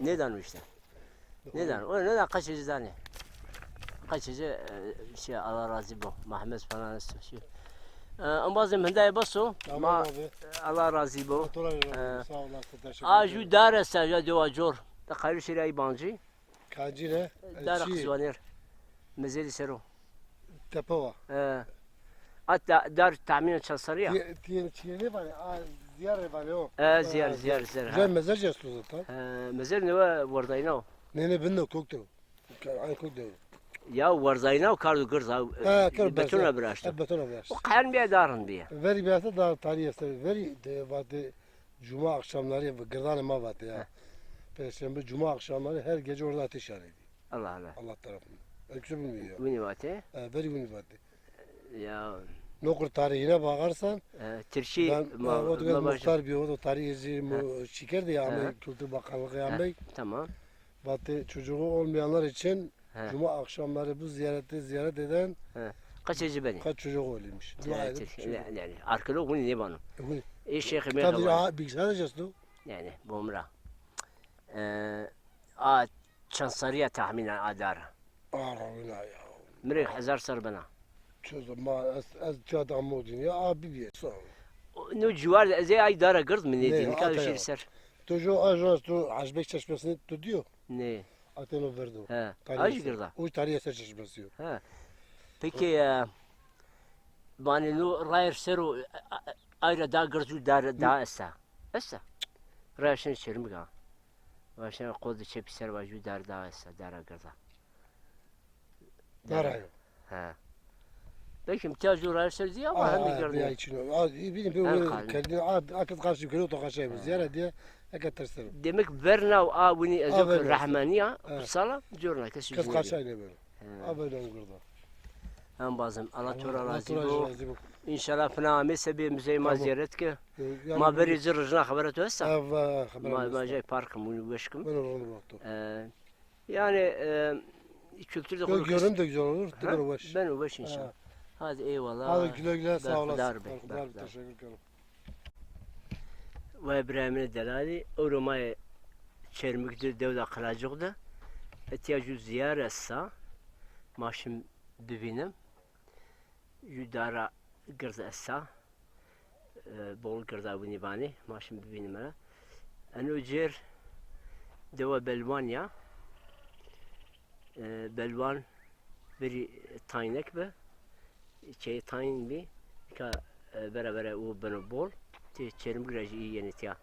Neden işte? Neden? O neden kaçıcı tane? Kaçıcı şey Allah razı bu. Mehmet falan şey. Ama bazen mendaya baso. Tamam abi. Allah razı bu. Motora veriyorum. Sağ olasın. Teşekkür Aju ederim. dare saja devajor. Da kayır şirayı bancı. Kacire. Dare kızvanır. Mezeli sero. Tepeva. Hatta dar tahmin çalışıyor. Tiyeni var ya. Ziyare var ya o. Ziyar. Güzel mezar yastu zaten. Mezeli ne var vardayna? Ne binne koktu. Ay koktu. Ya vardayna kardu gırza. Kar Betona bıraştı. Betona bıraştı. O kayan bir darın bir. Veri bir hafta daha tarihi eser. Veri de vardı. Cuma akşamları gırdan ma vardı ya. Perşembe Cuma akşamları her gece orada ateş yanıyordu. Allah Allah. Allah tarafından. Öksü bilmiyor. Vini vate. Veri günü vardı. Ya Nokur tarihine bakarsan Tirşi o da muhtar bir o tarihi şekerdi ya ama Kültür Bakanlığı yani. Tamam. Batı çocuğu olmayanlar için Cuma akşamları bu ziyaret eden Kaçıcı beni. kaç çocuk oluyormuş. Yani arkeolog bunu ne bana? Şeyh Tabii Mehmet. ya bilgisayar açıyorsun. Yani bomra. A Çansarıya tahminen adar. Arabına ya. Mırık hazar sar bana. Çözüm az çadan modun ya abi bir sağ ol. No civar zey ay dara gırd mı ne Ne, diye kadar ata şey ya. ser. Çocuğu ajans tu Azbek çeşmesini tutuyor. Ne? Ateno verdi. He. Ay gırda. O tarihi eser çeşmesi yok. He. Peki bani no rayr seru ayra da gırdu da esa. Esa. Raşın çirmiga. Vaşan qodu çep ser vaju dar da esa dara gırda. Darayo. He. Peki imtiyacı rayr ser diye ama hem de Ya gırdı. için. Benim Erkan. bir kendine akıl karşı görüyor to kaçayım. Ziyaret diye eket tersler. Demek verna a buni ezok verna. rahmaniya Evet. sala diyorlar ki Kız sözü. kaçayla böyle. Abi ben burada. Hem bazım Allah Teala Allah razı Teala bu. razı bu. İnşallah fena amese bir müze ma Tamam. ziyaret ki. Yani Ma beri zırjna haberat vesa. Ava haber. Ma jay parkım bunu beşkim. Ben onu baktım. Yani kültürde konu Görüm de güzel olur. Tıkır baş. Ben o beş inşallah. Hadi eyvallah. Hadi güle sağ olasın. Berkudar Bey, Berkudar, berkudar. teşekkür ederim. Ve İbrahim'in delali Uruma'ya çermiktir devlet kılacakdı. İhtiyacı ziyaret etse maşım bibinim. Yudara gırda etse bol gırda bu nibani maşım bibinim ara. Enu cer deva belvan ya. Belvan bir taynek be. Şey tayin bir ka beraber o bana bol. Çerim güreşi iyi yeni tiya.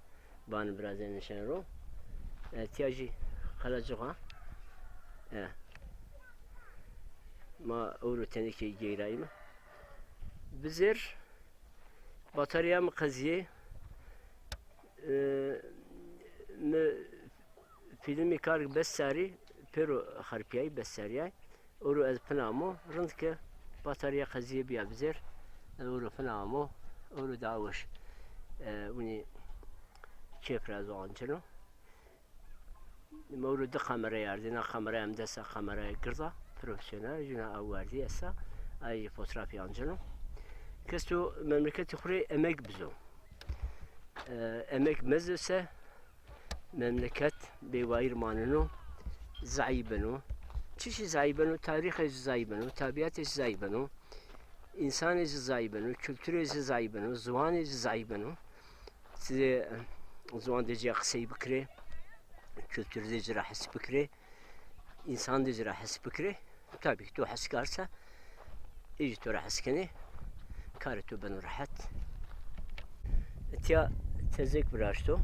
Bana biraz nişan ro. Tiyacı kalacak ha. Ma oru teneke geyrayım. Bizler batarya mı kaziye filmi kar besari pero harpiyay besariyay oru az pnamo rındke batarya kaziye biya bizler oru pnamo oru davuş وني كيف رازو عنجنو مولود خمرة ياردنا خمرة أمدسة خمرة قرضة بروفيسيونال جنا أواردي أسا أي فوترافي عنجنو كستو مملكة أخرى أمك بزو أمك مزسة مملكة بواير ماننو زعيبنو تشي زعيبنو تاريخ زعيبنو تابعات زعيبنو إنسان زعيبنو كولتور زعيبنو زوان زعيبنو size o zaman diyeceği kısayı bükre, kültür diyeceği his bükre, insan diyeceği his bükre. Tabii ki o his karsa, iyice tora hiskeni, karıtı benu rahat. Tiya tezek bıraştı.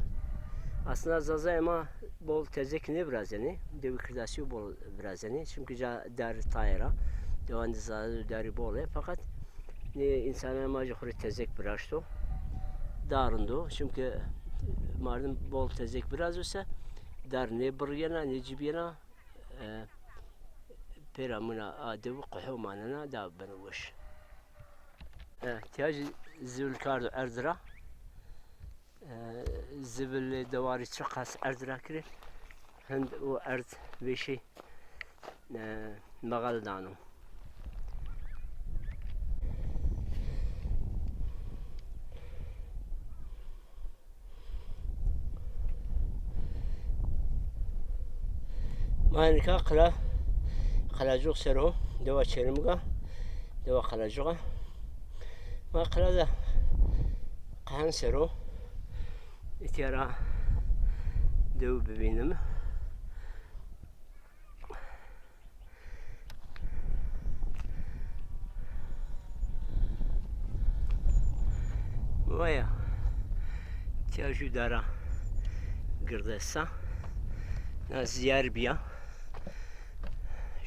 Aslında zaza ama bol tezek ne biraz yani, devi kırdası bol biraz yani. Çünkü der tayra, devan zaza deri bol fakat ne insana macı tezek bıraştı. Darındı çünkü mardin bol tezek biraz olsa dar ne buriyana ne cibiyana peramına adev kuhumanana da benuş. Tiyaj zülkardo erdra zibil devari çıkas erdra kire hend o erd bir şey magaldanım. مانكا قلا قلاجوق سرو دوا چرمگا دوا قلاجوقا ما قلا دا قهان سرو اتيارا دو ببینم ويا تياجو دارا قردسا ناس زiyar بيا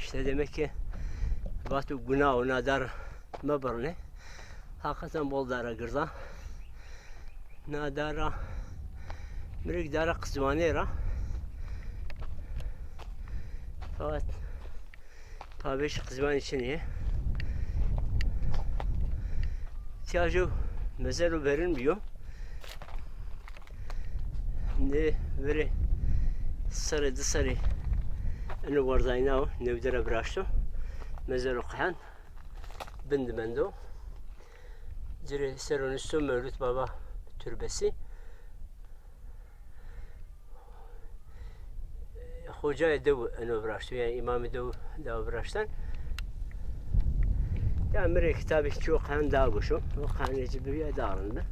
işte demek ki Batu günah ona dar mabarne hakikaten bol dara gırda na dara mirik dara kızvanera fakat pabeş kızvan için iyi tiyaju mezelu verilmiyor ne veri sarı dışarı انو وردايناو نودرا براشتو مزارو قحان بند مندو جري سرونستو مولود بابا türbesi Hoca dev eno براشتو yani imam dev براشتن ya mire kitabı çok kan dalgoşu o kaneci bir dağıldı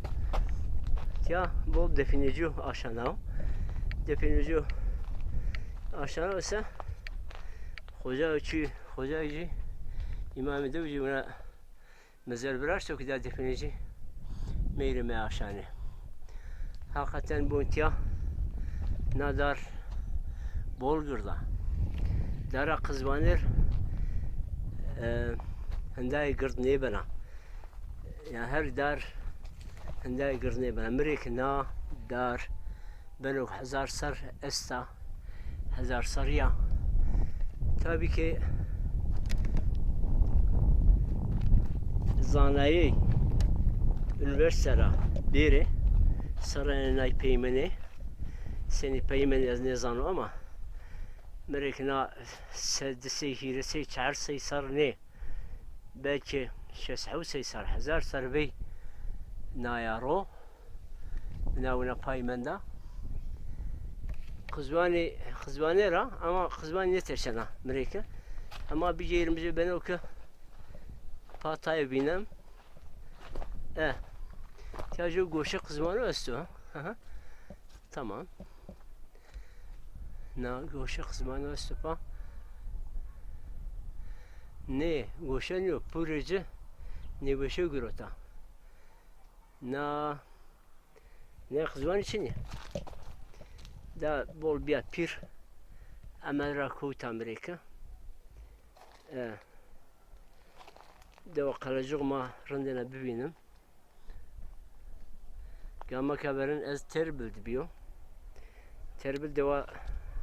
ya bu definici aşağıda definici aşağıda ise Hocayı İmam-ı Devci buna mezar bıraksa ki daha definici meyrime aşağıne. Hakikaten bu intiya nadar bol gırda. Dara kızvanır hendai gırd ne bana. Yani her dar hendai gırd ne bana. Amerik na dar beno hazar sar esta hazar sarıya. Tabii ki zanayi üniversitede biri sarayına peymeni seni peymeni az ne zanı ama Amerika'na sedisi hirisi çarşı sar ne belki şes'u sar hazar sar bey nayaro navuna peymenda kızvanera ama kızvan yeterşena Amerika ama bir yerimizi ben oku pataya binem tiyacı goşa kızvanı östü tamam na goşa kızvanı östü pa ne goşa ne purece ne goşa gürota na ne kızvan için ne da bol bir pir Amerika kuvvet Amerika da kalacak ma randına bibinem Gamma kaberin ez terbil diyor terbil deva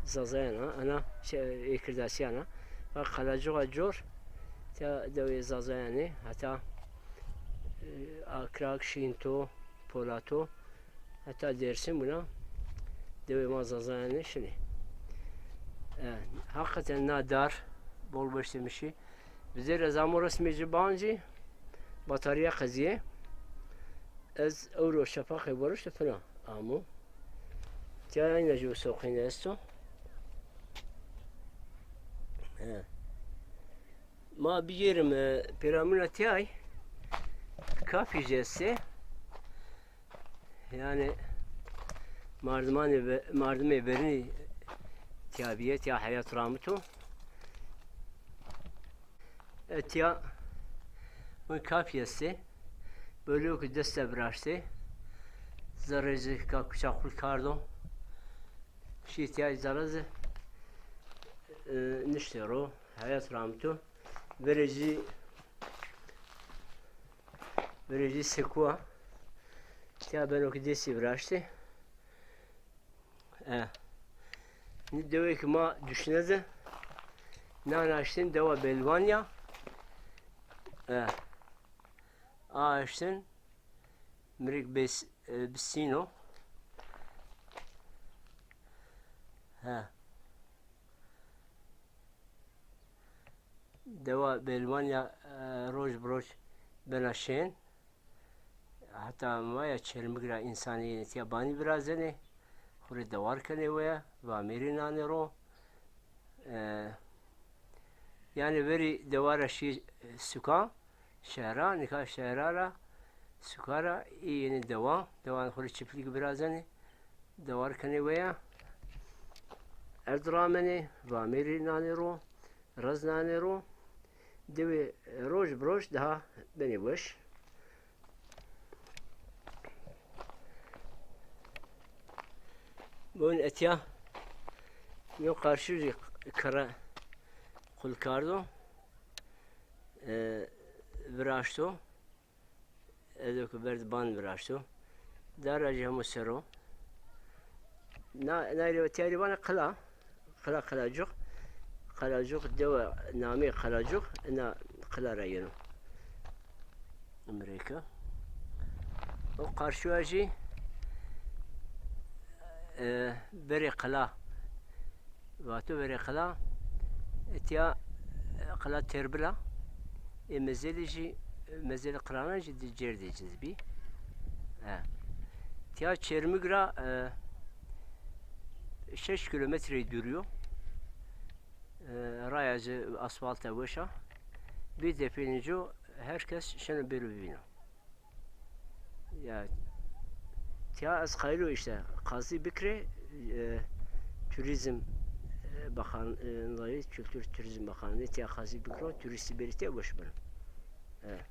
zazayana ana şey ekirdasiyana ve kalacak acor ta deva zazayani hatta akrak şinto polato hatta dersin buna deva mazazayani şimdi hakikaten nadar bol başlamışı bize rezamı resmi cibancı batarya kaziye از اورو شفاقی برشت فنا آمو تیا اینا جو سوقین استو ما بیرم پیرامون تیای کافی جسه yani mardımı verini tiyabiyet ya hayat rahmetu etiya bu kafiyesi böyle ki deste bıraktı zararı kakuşakul kardo şey ihtiyacı zararı niştero hayat rahmetu verici sekua ya ben o ki desti bıraktı ne diyor ki ma düşünedi ne açtın deva belvanya açtın mirik besino deva belvanya roj broj benaşen hatta maya çelmigra insaniyet yabani biraz ne خوري دوار کنه ویا و میری نانه رو yani veri devara şi suka şehra nikah şehrara sukara yeni devan khuri çiftlik birazani devar kani veya erdrameni vamiri nanero raz nanero devi roj broj daha beni boş bugün etya yok karşı kara kulkardo viraşto edok berdban viraşto daraja musero نایرو تقریبا قلاجوق دو نامی قلاجوق انا قلا رایونو امریکا o karşıvacı beri qala vatu beri qala etiya qala terbila mezelici mezeli qrana ciddi cerdi cizbi etiya çermigra 6 kilometre duruyor. Rayacı asfalta başa. Bir depinince herkes şunu bir ya tiya az kaylo işte Kazi Bikri Turizm Bakanlığı Kültür Turizm Bakanlığı tiya Kazi Bikri turisti birlikte boş benim. Evet.